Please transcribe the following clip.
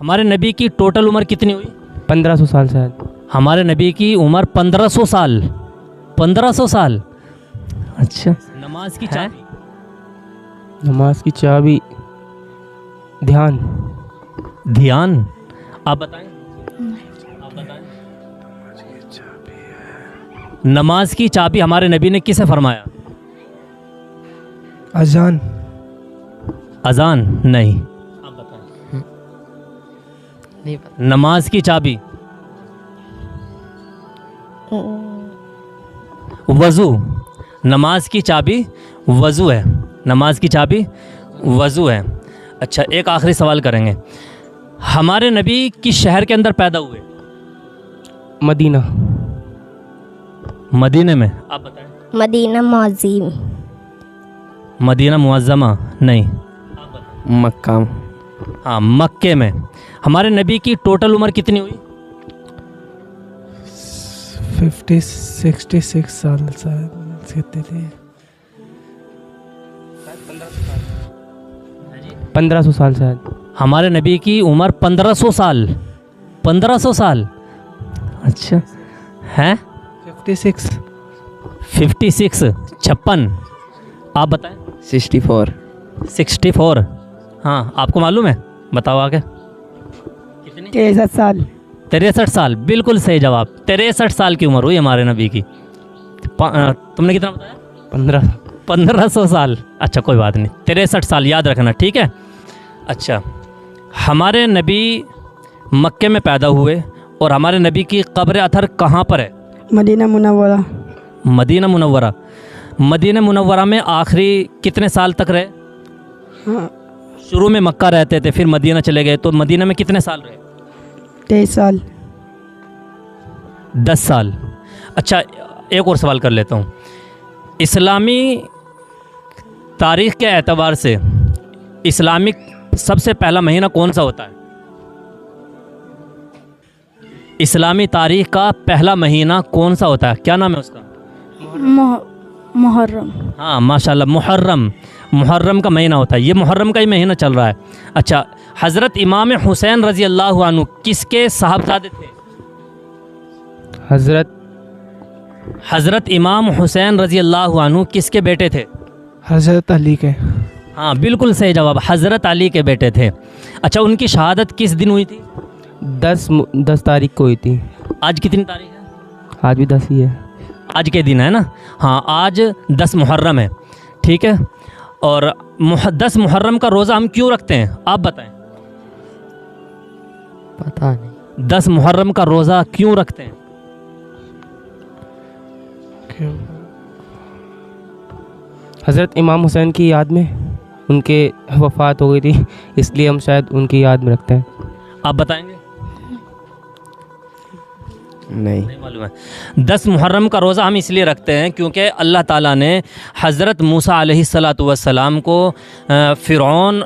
ہمارے نبی کی ٹوٹل عمر کتنی ہوئی؟ 1500 سال شاید. ہمارے نبی کی عمر 1500 سال. 1500 سال. اچھا. نماز کی چابی. نماز کی چابی دھیان. دھیان. آپ بتائیں. نماز کی چابی ہمارے نبی نے کسے فرمایا؟ اذان. اذان نہیں. آپ بتائیں. نماز کی چابی وضو. نماز کی چابی وضو ہے. نماز کی چابی وضو ہے. اچھا ایک آخری سوال کریں گے. ہمارے نبی کس شہر کے اندر پیدا ہوئے؟ مدینہ. مدینے میں. آپ بتائیں. مدینہ معظم. مدینہ معظمہ نہیں. مکہ. ہاں مکے میں. ہمارے نبی کی ٹوٹل عمر کتنی ہوئی؟ 66 سال کہتے تھے. 1500 سال شاید. ہمارے نبی کی عمر 1500 سال. 1500 سال. اچھا ہیں 56. 56. 56. آپ بتائیں. 64. 64. ہاں آپ کو معلوم ہے؟ بتاؤ آگے. 63 سال. 63 سال. بالکل صحیح جواب. 63 سال کی عمر ہوئی ہمارے نبی کی. تم نے کتنا بتایا؟ 1500 سال. اچھا کوئی بات نہیں. 63 سال یاد رکھنا ٹھیک ہے. اچھا ہمارے نبی مکے میں پیدا ہوئے اور ہمارے نبی کی قبر اطہر کہاں پر ہے؟ مدینہ منورہ. مدینہ منورہ. مدینہ منورہ میں آخری کتنے سال تک رہے؟ ہاں شروع میں مکہ رہتے تھے پھر مدینہ چلے گئے تو مدینہ میں کتنے سال رہے؟ 23 سال. 10 سال. اچھا ایک اور سوال کر لیتا ہوں. اسلامی تاریخ کے اعتبار سے اسلامک سب سے پہلا مہینہ کون سا ہوتا ہے؟ اسلامی تاریخ کا پہلا مہینہ کون سا ہوتا ہے؟ کیا نام ہے اس کا؟ محرم. ہاں ماشاءاللہ محرم. محرم کا مہینہ ہوتا ہے. یہ محرم کا ہی مہینہ چل رہا ہے. اچھا حضرت امام حسین رضی اللہ عنہ کس کے صاحبزادے تھے؟ حضرت امام حسین رضی اللہ عنہ کس کے بیٹے تھے؟ حضرت علی کے. ہاں بالکل صحیح جواب. حضرت علی کے بیٹے تھے. اچھا ان کی شہادت کس دن ہوئی تھی؟ 10 تاریخ کو ہوئی تھی. آج کتنی تاریخ ہے؟ آج بھی 10 ہی ہے. آج کے دن ہے نا. ہاں آج 10 محرم ہے. ٹھیک ہے. اور 10 محرم کا روزہ ہم کیوں رکھتے ہیں آپ بتائیں. پتہ نہیں. 10 محرم کا روزہ کیوں رکھتے ہیں؟ حضرت امام حسین کی یاد میں ان کے وفات ہو گئی تھی اس لیے ہم شاید ان کی یاد میں رکھتے ہیں. آپ بتائیں گے؟ نہیں معلوم ہے. 10 محرم کا روزہ ہم اس لیے رکھتے ہیں کیونکہ اللہ تعالیٰ نے حضرت موسیٰ علیہ الصلاۃ والسلام کو فرعون